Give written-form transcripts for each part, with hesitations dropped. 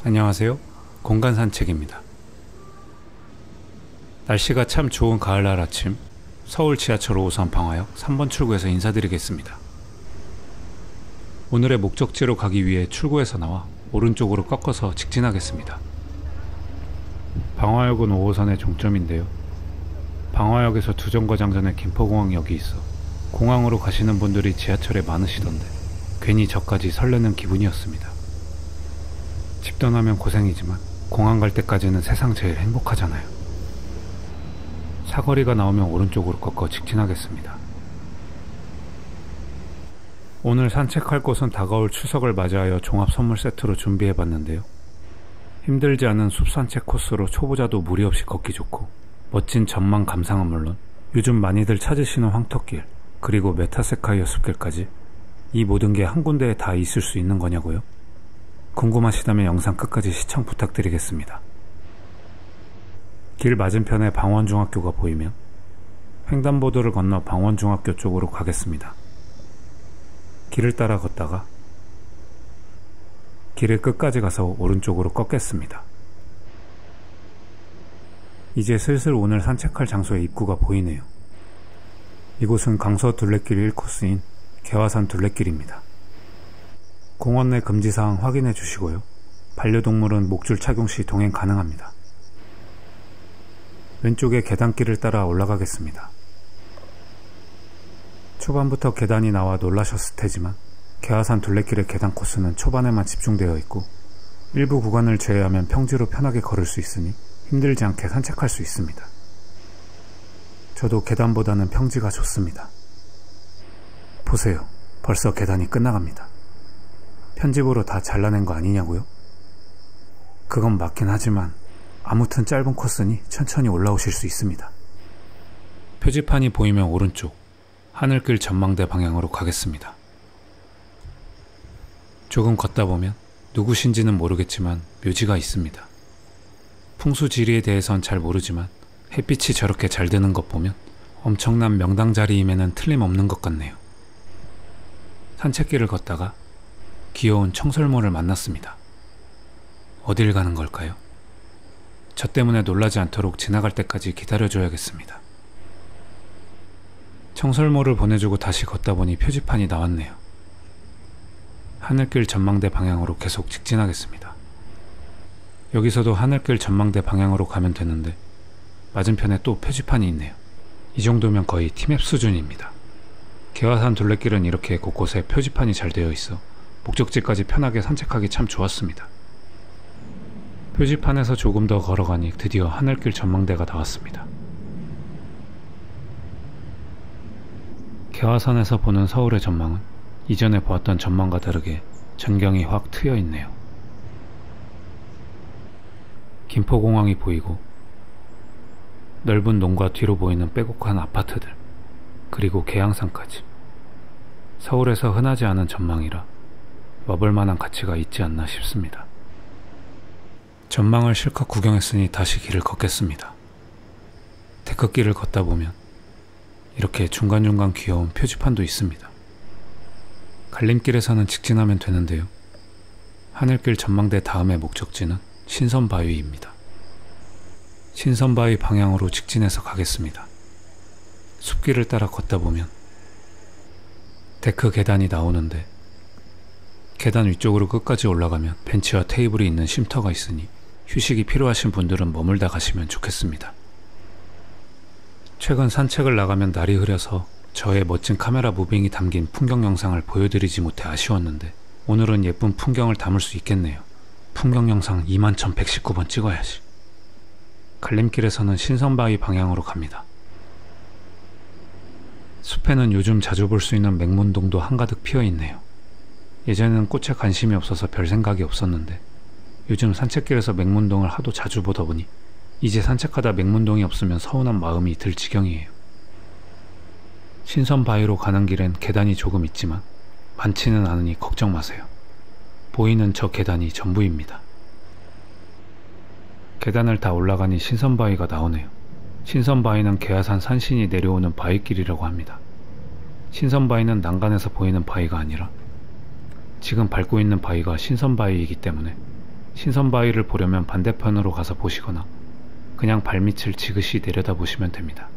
안녕하세요. 공간산책입니다. 날씨가 참 좋은 가을날 아침, 서울 지하철 5호선 방화역 3번 출구에서 인사드리겠습니다. 오늘의 목적지로 가기 위해 출구에서 나와 오른쪽으로 꺾어서 직진하겠습니다. 방화역은 5호선의 종점인데요. 방화역에서 두 정거장 전에 김포공항역이 있어 공항으로 가시는 분들이 지하철에 많으시던데 괜히 저까지 설레는 기분이었습니다. 집 떠나면 고생이지만 공항 갈 때까지는 세상 제일 행복하잖아요. 사거리가 나오면 오른쪽으로 꺾어 직진하겠습니다. 오늘 산책할 곳은 다가올 추석을 맞이하여 종합 선물 세트로 준비해봤는데요. 힘들지 않은 숲 산책 코스로 초보자도 무리 없이 걷기 좋고 멋진 전망 감상은 물론 요즘 많이들 찾으시는 황토길 그리고 메타세카이어 숲길까지 이 모든 게 한 군데에 다 있을 수 있는 거냐고요? 궁금하시다면 영상 끝까지 시청 부탁드리겠습니다. 길 맞은편에 방원중학교가 보이면 횡단보도를 건너 방원중학교 쪽으로 가겠습니다. 길을 따라 걷다가 길의 끝까지 가서 오른쪽으로 꺾겠습니다. 이제 슬슬 오늘 산책할 장소의 입구가 보이네요. 이곳은 강서 둘레길 1코스인 개화산 둘레길입니다. 공원 내 금지사항 확인해 주시고요. 반려동물은 목줄 착용 시 동행 가능합니다. 왼쪽에 계단길을 따라 올라가겠습니다. 초반부터 계단이 나와 놀라셨을 테지만 개화산 둘레길의 계단 코스는 초반에만 집중되어 있고 일부 구간을 제외하면 평지로 편하게 걸을 수 있으니 힘들지 않게 산책할 수 있습니다. 저도 계단보다는 평지가 좋습니다. 보세요. 벌써 계단이 끝나갑니다. 편집으로 다 잘라낸 거 아니냐고요? 그건 맞긴 하지만 아무튼 짧은 코스니 천천히 올라오실 수 있습니다. 표지판이 보이면 오른쪽 하늘길 전망대 방향으로 가겠습니다. 조금 걷다 보면 누구신지는 모르겠지만 묘지가 있습니다. 풍수지리에 대해선 잘 모르지만 햇빛이 저렇게 잘 드는 것 보면 엄청난 명당 자리임에는 틀림없는 것 같네요. 산책길을 걷다가 귀여운 청설모를 만났습니다. 어딜 가는 걸까요? 저 때문에 놀라지 않도록 지나갈 때까지 기다려줘야겠습니다. 청설모를 보내주고 다시 걷다 보니 표지판이 나왔네요. 하늘길 전망대 방향으로 계속 직진하겠습니다. 여기서도 하늘길 전망대 방향으로 가면 되는데 맞은편에 또 표지판이 있네요. 이 정도면 거의 티맵 수준입니다. 개화산 둘레길은 이렇게 곳곳에 표지판이 잘 되어 있어 목적지까지 편하게 산책하기 참 좋았습니다. 표지판에서 조금 더 걸어가니 드디어 하늘길 전망대가 나왔습니다. 개화산에서 보는 서울의 전망은 이전에 보았던 전망과 다르게 전경이 확 트여 있네요. 김포공항이 보이고 넓은 농가 뒤로 보이는 빼곡한 아파트들 그리고 계양산까지 서울에서 흔하지 않은 전망이라 와볼 만한 가치가 있지 않나 싶습니다. 전망을 실컷 구경했으니 다시 길을 걷겠습니다. 데크길을 걷다 보면 이렇게 중간중간 귀여운 표지판도 있습니다. 갈림길에서는 직진하면 되는데요. 하늘길 전망대 다음의 목적지는 신선바위입니다. 신선바위 방향으로 직진해서 가겠습니다. 숲길을 따라 걷다 보면 데크 계단이 나오는데 계단 위쪽으로 끝까지 올라가면 벤치와 테이블이 있는 쉼터가 있으니 휴식이 필요하신 분들은 머물다 가시면 좋겠습니다. 최근 산책을 나가면 날이 흐려서 저의 멋진 카메라 무빙이 담긴 풍경 영상을 보여드리지 못해 아쉬웠는데 오늘은 예쁜 풍경을 담을 수 있겠네요. 풍경 영상 21,119번 찍어야지. 갈림길에서는 신선바위 방향으로 갑니다. 숲에는 요즘 자주 볼 수 있는 맹문동도 한가득 피어있네요. 예전에는 꽃에 관심이 없어서 별 생각이 없었는데 요즘 산책길에서 맹문동을 하도 자주 보다 보니 이제 산책하다 맹문동이 없으면 서운한 마음이 들 지경이에요. 신선바위로 가는 길엔 계단이 조금 있지만 많지는 않으니 걱정 마세요. 보이는 저 계단이 전부입니다. 계단을 다 올라가니 신선바위가 나오네요. 신선바위는 개화산 산신이 내려오는 바위길이라고 합니다. 신선바위는 난간에서 보이는 바위가 아니라 지금 밟고 있는 바위가 신선바위이기 때문에 신선바위를 보려면 반대편으로 가서 보시거나 그냥 발밑을 지그시 내려다보시면 됩니다.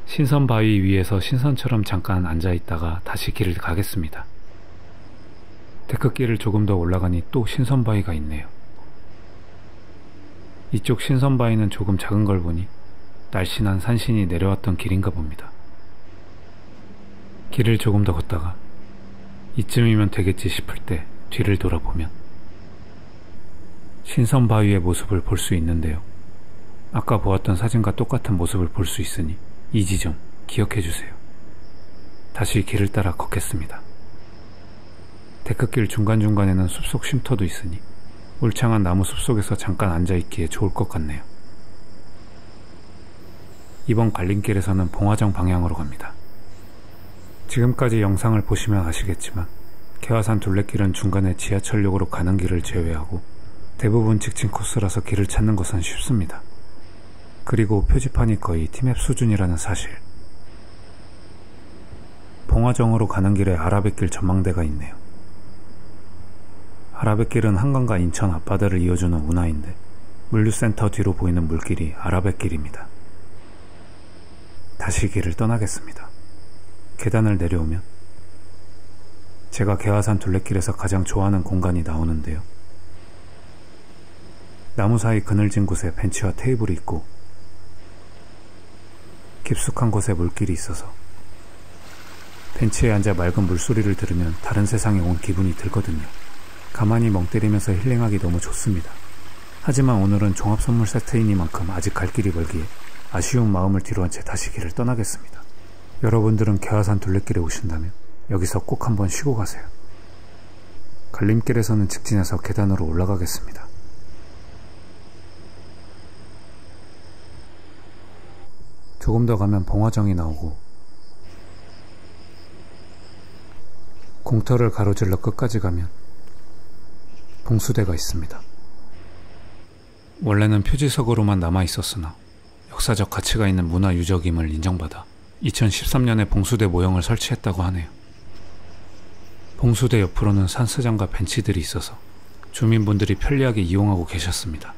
신선바위 위에서 신선처럼 잠깐 앉아있다가 다시 길을 가겠습니다. 데크길을 조금 더 올라가니 또 신선바위가 있네요. 이쪽 신선바위는 조금 작은 걸 보니 날씬한 산신이 내려왔던 길인가 봅니다. 길을 조금 더 걷다가 이쯤이면 되겠지 싶을 때 뒤를 돌아보면 신선바위의 모습을 볼 수 있는데요. 아까 보았던 사진과 똑같은 모습을 볼 수 있으니 이 지점 기억해주세요. 다시 길을 따라 걷겠습니다. 데크길 중간중간에는 숲속 쉼터도 있으니 울창한 나무 숲속에서 잠깐 앉아있기에 좋을 것 같네요. 이번 갈림길에서는 봉화정 방향으로 갑니다. 지금까지 영상을 보시면 아시겠지만 개화산 둘레길은 중간에 지하철역으로 가는 길을 제외하고 대부분 직진 코스라서 길을 찾는 것은 쉽습니다. 그리고 표지판이 거의 티맵 수준이라는 사실. 봉화정으로 가는 길에 아라뱃길 전망대가 있네요. 아라뱃길은 한강과 인천 앞바다를 이어주는 운하인데 물류센터 뒤로 보이는 물길이 아라뱃길입니다. 다시 길을 떠나겠습니다. 계단을 내려오면 제가 개화산 둘레길에서 가장 좋아하는 공간이 나오는데요. 나무 사이 그늘진 곳에 벤치와 테이블이 있고 깊숙한 곳에 물길이 있어서 벤치에 앉아 맑은 물소리를 들으면 다른 세상에 온 기분이 들거든요. 가만히 멍 때리면서 힐링하기 너무 좋습니다. 하지만 오늘은 종합선물 세트이니만큼 아직 갈 길이 멀기에 아쉬운 마음을 뒤로한 채 다시 길을 떠나겠습니다. 여러분들은 개화산 둘레길에 오신다면 여기서 꼭 한번 쉬고 가세요. 갈림길에서는 직진해서 계단으로 올라가겠습니다. 조금 더 가면 봉화정이 나오고 공터를 가로질러 끝까지 가면 봉수대가 있습니다. 원래는 표지석으로만 남아있었으나 역사적 가치가 있는 문화유적임을 인정받아 2013년에 봉수대 모형을 설치했다고 하네요. 봉수대 옆으로는 산스장과 벤치들이 있어서 주민분들이 편리하게 이용하고 계셨습니다.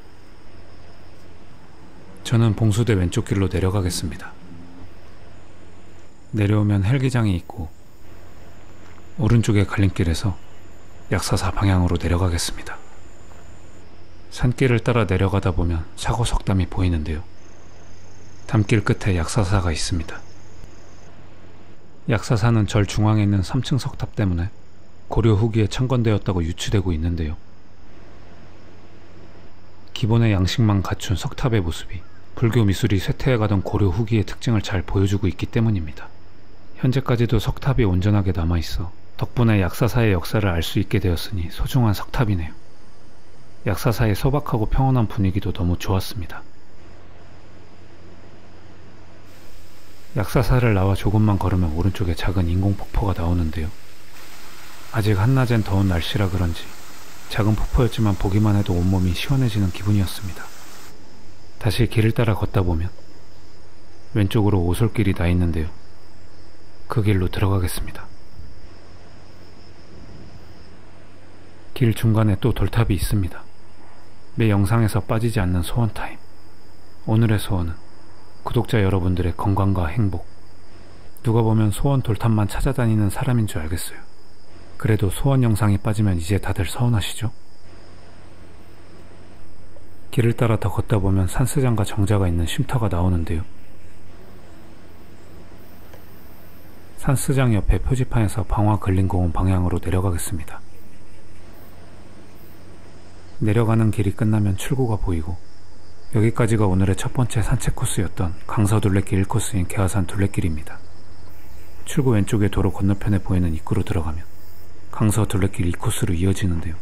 저는 봉수대 왼쪽 길로 내려가겠습니다. 내려오면 헬기장이 있고 오른쪽의 갈림길에서 약사사 방향으로 내려가겠습니다. 산길을 따라 내려가다 보면 사고 석담이 보이는데요. 담길 끝에 약사사가 있습니다. 약사사는 절 중앙에 있는 3층 석탑 때문에 고려 후기에 창건되었다고 유추되고 있는데요. 기본의 양식만 갖춘 석탑의 모습이 불교 미술이 쇠퇴해가던 고려 후기의 특징을 잘 보여주고 있기 때문입니다. 현재까지도 석탑이 온전하게 남아있어 덕분에 약사사의 역사를 알 수 있게 되었으니 소중한 석탑이네요. 약사사의 소박하고 평온한 분위기도 너무 좋았습니다. 약사사를 나와 조금만 걸으면 오른쪽에 작은 인공폭포가 나오는데요. 아직 한낮엔 더운 날씨라 그런지 작은 폭포였지만 보기만 해도 온몸이 시원해지는 기분이었습니다. 다시 길을 따라 걷다 보면 왼쪽으로 오솔길이 나 있는데요. 그 길로 들어가겠습니다. 길 중간에 또 돌탑이 있습니다. 매 영상에서 빠지지 않는 소원 타임. 오늘의 소원은 구독자 여러분들의 건강과 행복. 누가 보면 소원 돌탑만 찾아다니는 사람인 줄 알겠어요. 그래도 소원 영상이 빠지면 이제 다들 서운하시죠? 길을 따라 더 걷다 보면 산스장과 정자가 있는 쉼터가 나오는데요. 산스장 옆에 표지판에서 방화근린공원 방향으로 내려가겠습니다. 내려가는 길이 끝나면 출구가 보이고 여기까지가 오늘의 첫 번째 산책 코스였던 강서둘레길 1코스인 개화산 둘레길입니다. 출구 왼쪽에 도로 건너편에 보이는 입구로 들어가면 강서둘레길 2코스로 이어지는데요.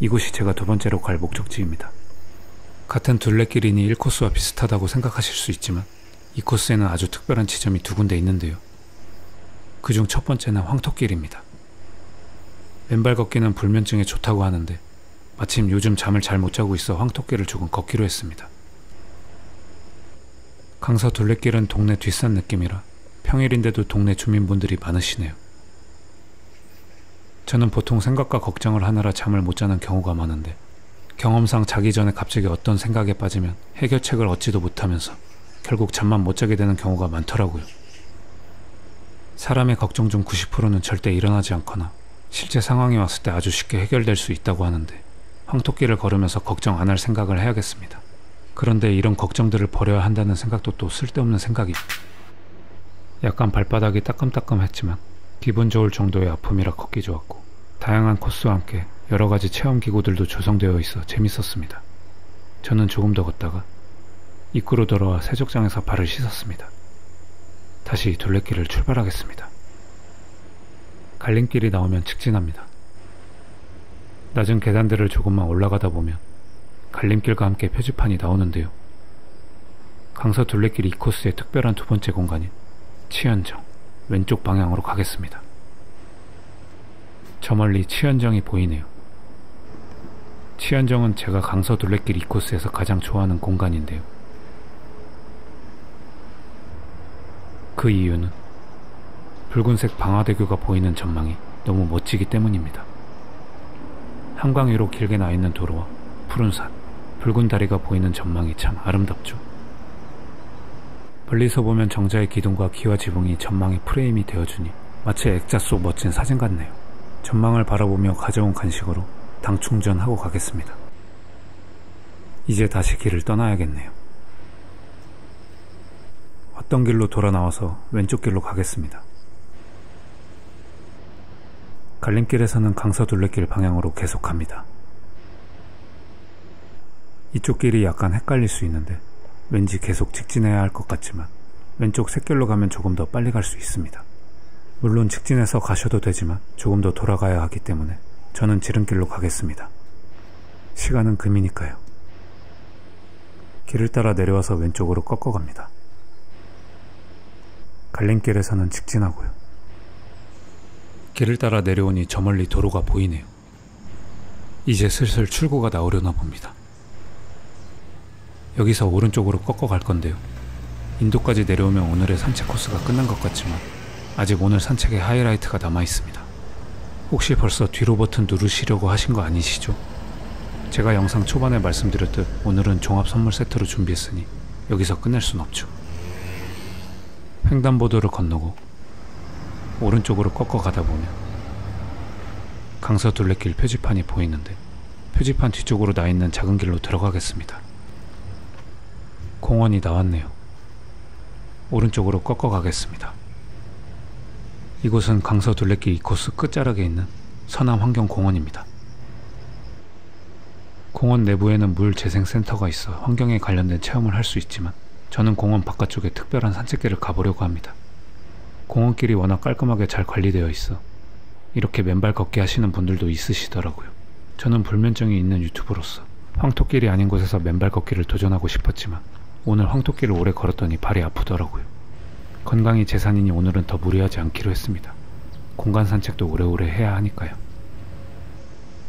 이곳이 제가 두 번째로 갈 목적지입니다. 같은 둘레길이니 1코스와 비슷하다고 생각하실 수 있지만 이 코스에는 아주 특별한 지점이 두 군데 있는데요. 그중 첫 번째는 황토길입니다. 맨발 걷기는 불면증에 좋다고 하는데 마침 요즘 잠을 잘 못 자고 있어 황토길을 조금 걷기로 했습니다. 강서 둘레길은 동네 뒷산 느낌이라 평일인데도 동네 주민분들이 많으시네요. 저는 보통 생각과 걱정을 하느라 잠을 못 자는 경우가 많은데 경험상 자기 전에 갑자기 어떤 생각에 빠지면 해결책을 얻지도 못하면서 결국 잠만 못 자게 되는 경우가 많더라고요. 사람의 걱정 중 90%는 절대 일어나지 않거나 실제 상황이 왔을 때 아주 쉽게 해결될 수 있다고 하는데 황토길을 걸으면서 걱정 안 할 생각을 해야겠습니다. 그런데 이런 걱정들을 버려야 한다는 생각도 또 쓸데없는 생각입니다. 약간 발바닥이 따끔따끔했지만 기분 좋을 정도의 아픔이라 걷기 좋았고 다양한 코스와 함께 여러가지 체험기구들도 조성되어 있어 재밌었습니다. 저는 조금 더 걷다가 입구로 돌아와 세족장에서 발을 씻었습니다. 다시 둘레길을 출발하겠습니다. 갈림길이 나오면 직진합니다. 낮은 계단들을 조금만 올라가다 보면 갈림길과 함께 표지판이 나오는데요. 강서 둘레길 2코스의 특별한 두 번째 공간인 치현정 왼쪽 방향으로 가겠습니다. 저 멀리 치현정이 보이네요. 치현정은 제가 강서 둘레길 2코스에서 가장 좋아하는 공간인데요. 그 이유는 붉은색 방화대교가 보이는 전망이 너무 멋지기 때문입니다. 한강 위로 길게 나 있는 도로와 푸른 산, 붉은 다리가 보이는 전망이 참 아름답죠. 멀리서 보면 정자의 기둥과 기와 지붕이 전망의 프레임이 되어주니 마치 액자 속 멋진 사진 같네요. 전망을 바라보며 가져온 간식으로 당 충전하고 가겠습니다. 이제 다시 길을 떠나야겠네요. 왔던 길로 돌아 나와서 왼쪽 길로 가겠습니다. 갈림길에서는 강서 둘레길 방향으로 계속 갑니다. 이쪽 길이 약간 헷갈릴 수 있는데 왠지 계속 직진해야 할 것 같지만 왼쪽 샛길로 가면 조금 더 빨리 갈 수 있습니다. 물론 직진해서 가셔도 되지만 조금 더 돌아가야 하기 때문에 저는 지름길로 가겠습니다. 시간은 금이니까요. 길을 따라 내려와서 왼쪽으로 꺾어갑니다. 갈림길에서는 직진하고요. 길을 따라 내려오니 저 멀리 도로가 보이네요. 이제 슬슬 출구가 나오려나 봅니다. 여기서 오른쪽으로 꺾어갈 건데요. 인도까지 내려오면 오늘의 산책 코스가 끝난 것 같지만 아직 오늘 산책에 하이라이트가 남아있습니다. 혹시 벌써 뒤로 버튼 누르시려고 하신 거 아니시죠? 제가 영상 초반에 말씀드렸듯 오늘은 종합 선물 세트로 준비했으니 여기서 끝낼 순 없죠. 횡단보도를 건너고 오른쪽으로 꺾어가다 보면 강서 둘레길 표지판이 보이는데 표지판 뒤쪽으로 나 있는 작은 길로 들어가겠습니다. 공원이 나왔네요. 오른쪽으로 꺾어가겠습니다. 이곳은 강서 둘레길 2코스 끝자락에 있는 서남환경공원입니다. 공원 내부에는 물재생센터가 있어 환경에 관련된 체험을 할 수 있지만 저는 공원 바깥쪽에 특별한 산책길을 가보려고 합니다. 공원길이 워낙 깔끔하게 잘 관리되어 있어 이렇게 맨발 걷기 하시는 분들도 있으시더라고요. 저는 불면증이 있는 유튜버로서 황토길이 아닌 곳에서 맨발 걷기를 도전하고 싶었지만 오늘 황토길을 오래 걸었더니 발이 아프더라고요. 건강이 재산이니 오늘은 더 무리하지 않기로 했습니다. 공간 산책도 오래오래 해야 하니까요.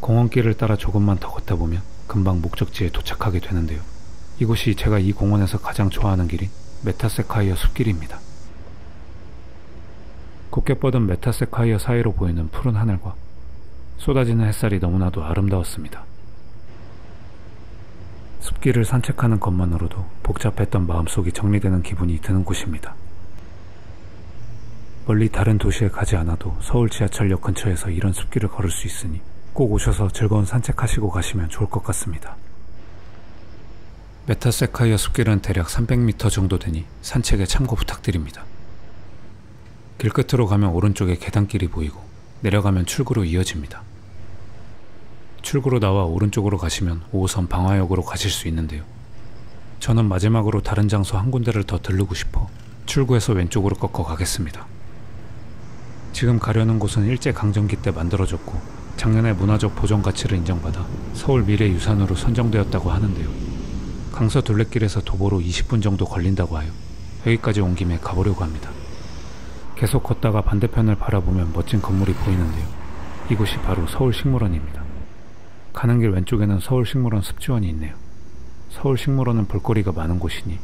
공원길을 따라 조금만 더 걷다 보면 금방 목적지에 도착하게 되는데요. 이곳이 제가 이 공원에서 가장 좋아하는 길인 메타세콰이어 숲길입니다. 곱게 뻗은 메타세콰이어 사이로 보이는 푸른 하늘과 쏟아지는 햇살이 너무나도 아름다웠습니다. 숲길을 산책하는 것만으로도 복잡했던 마음속이 정리되는 기분이 드는 곳입니다. 멀리 다른 도시에 가지 않아도 서울 지하철역 근처에서 이런 숲길을 걸을 수 있으니 꼭 오셔서 즐거운 산책하시고 가시면 좋을 것 같습니다. 메타세콰이어 숲길은 대략 300m 정도 되니 산책에 참고 부탁드립니다. 길 끝으로 가면 오른쪽에 계단길이 보이고 내려가면 출구로 이어집니다. 출구로 나와 오른쪽으로 가시면 5호선 방화역으로 가실 수 있는데요. 저는 마지막으로 다른 장소 한 군데를 더 들르고 싶어 출구에서 왼쪽으로 꺾어 가겠습니다. 지금 가려는 곳은 일제강점기 때 만들어졌고 작년에 문화적 보존 가치를 인정받아 서울 미래유산으로 선정되었다고 하는데요. 강서 둘레길에서 도보로 20분 정도 걸린다고 하여 여기까지 온 김에 가보려고 합니다. 계속 걷다가 반대편을 바라보면 멋진 건물이 보이는데요. 이곳이 바로 서울식물원입니다. 가는 길 왼쪽에는 서울식물원 습지원이 있네요. 서울식물원은 볼거리가 많은 곳이니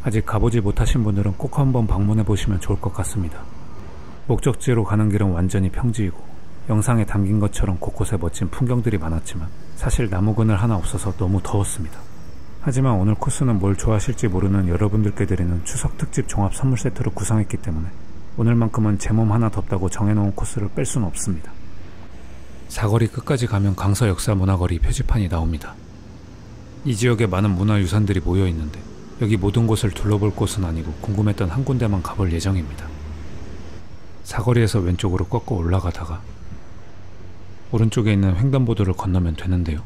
아직 가보지 못하신 분들은 꼭 한번 방문해 보시면 좋을 것 같습니다. 목적지로 가는 길은 완전히 평지이고 영상에 담긴 것처럼 곳곳에 멋진 풍경들이 많았지만 사실 나무 그늘 하나 없어서 너무 더웠습니다. 하지만 오늘 코스는 뭘 좋아하실지 모르는 여러분들께 드리는 추석 특집 종합 선물 세트로 구성했기 때문에 오늘만큼은 제 몸 하나 덥다고 정해놓은 코스를 뺄 수는 없습니다. 사거리 끝까지 가면 강서 역사 문화거리 표지판이 나옵니다. 이 지역에 많은 문화유산들이 모여 있는데 여기 모든 곳을 둘러볼 곳은 아니고 궁금했던 한 군데만 가볼 예정입니다. 사거리에서 왼쪽으로 꺾어 올라가다가 오른쪽에 있는 횡단보도를 건너면 되는데요.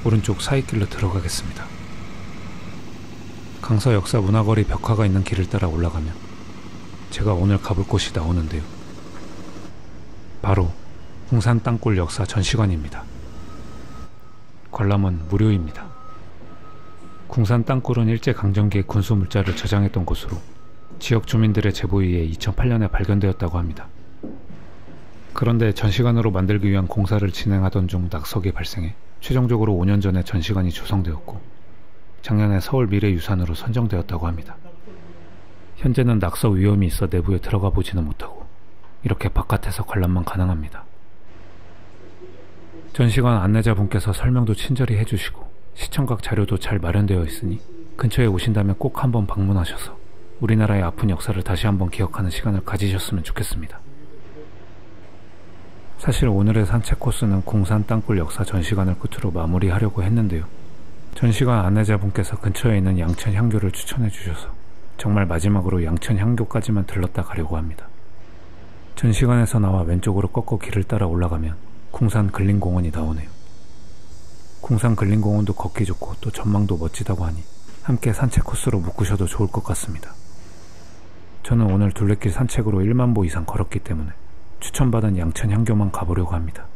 오른쪽 사이길로 들어가겠습니다. 강서 역사 문화거리 벽화가 있는 길을 따라 올라가면 제가 오늘 가볼 곳이 나오는데요. 바로 궁산 땅굴 역사 전시관입니다. 관람은 무료입니다. 궁산 땅굴은 일제강점기의 군수 물자를 저장했던 곳으로 지역 주민들의 제보에 의해 2008년에 발견되었다고 합니다. 그런데 전시관으로 만들기 위한 공사를 진행하던 중 낙석이 발생해 최종적으로 5년 전에 전시관이 조성되었고 작년에 서울 미래유산으로 선정되었다고 합니다. 현재는 낙석 위험이 있어 내부에 들어가 보지는 못하고 이렇게 바깥에서 관람만 가능합니다. 전시관 안내자분께서 설명도 친절히 해주시고 시청각 자료도 잘 마련되어 있으니 근처에 오신다면 꼭 한번 방문하셔서 우리나라의 아픈 역사를 다시 한번 기억하는 시간을 가지셨으면 좋겠습니다. 사실 오늘의 산책 코스는 궁산 땅굴 역사 전시관을 끝으로 마무리하려고 했는데요. 전시관 안내자분께서 근처에 있는 양천 향교를 추천해 주셔서 정말 마지막으로 양천 향교까지만 들렀다 가려고 합니다. 전시관에서 나와 왼쪽으로 꺾어 길을 따라 올라가면 궁산 근린공원이 나오네요. 궁산 근린공원도 걷기 좋고 또 전망도 멋지다고 하니 함께 산책 코스로 묶으셔도 좋을 것 같습니다. 저는 오늘 둘레길 산책으로 1만 보 이상 걸었기 때문에 추천받은 양천 향교만 가보려고 합니다.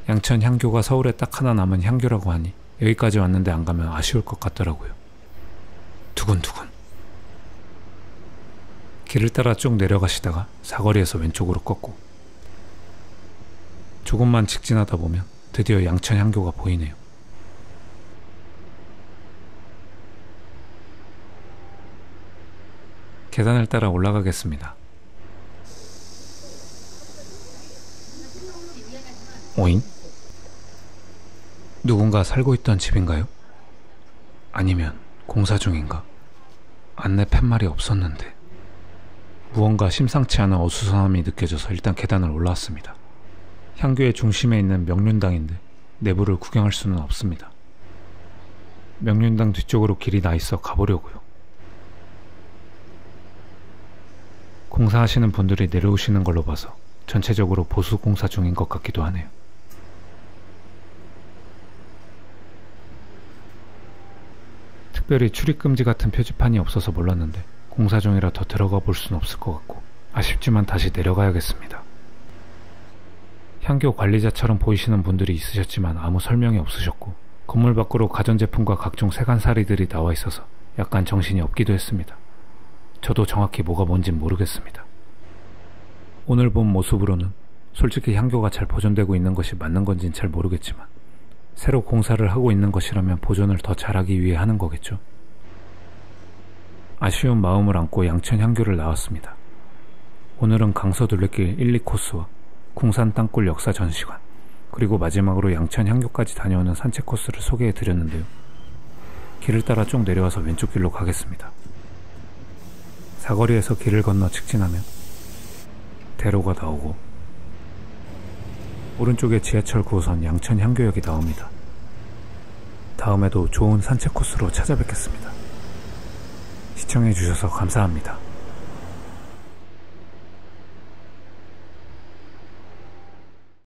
양천 향교가 서울에 딱 하나 남은 향교라고 하니 여기까지 왔는데 안 가면 아쉬울 것 같더라고요. 두근두근. 길을 따라 쭉 내려가시다가 사거리에서 왼쪽으로 꺾고 조금만 직진하다 보면 드디어 양천 향교가 보이네요. 계단을 따라 올라가겠습니다. 오잉? 누군가 살고 있던 집인가요? 아니면 공사 중인가? 안내 팻말이 없었는데 무언가 심상치 않은 어수선함이 느껴져서 일단 계단을 올라왔습니다. 향교의 중심에 있는 명륜당인데 내부를 구경할 수는 없습니다. 명륜당 뒤쪽으로 길이 나 있어 가보려고요. 공사하시는 분들이 내려오시는 걸로 봐서 전체적으로 보수 공사 중인 것 같기도 하네요. 특별히 출입금지 같은 표지판이 없어서 몰랐는데 공사 중이라 더 들어가 볼 수는 없을 것 같고 아쉽지만 다시 내려가야겠습니다. 향교 관리자처럼 보이시는 분들이 있으셨지만 아무 설명이 없으셨고 건물 밖으로 가전제품과 각종 세간살이들이 나와 있어서 약간 정신이 없기도 했습니다. 저도 정확히 뭐가 뭔진 모르겠습니다. 오늘 본 모습으로는 솔직히 향교가 잘 보존되고 있는 것이 맞는 건진 잘 모르겠지만 새로 공사를 하고 있는 것이라면 보존을 더 잘하기 위해 하는 거겠죠. 아쉬운 마음을 안고 양천 향교를 나왔습니다. 오늘은 강서 둘레길 1, 2코스와 궁산 땅굴 역사 전시관 그리고 마지막으로 양천 향교까지 다녀오는 산책 코스를 소개해 드렸는데요. 길을 따라 쭉 내려와서 왼쪽 길로 가겠습니다. 사거리에서 길을 건너 직진하면 대로가 나오고 오른쪽에 지하철 9호선 양천 향교역이 나옵니다. 다음에도 좋은 산책 코스로 찾아뵙겠습니다. 시청해주셔서 감사합니다.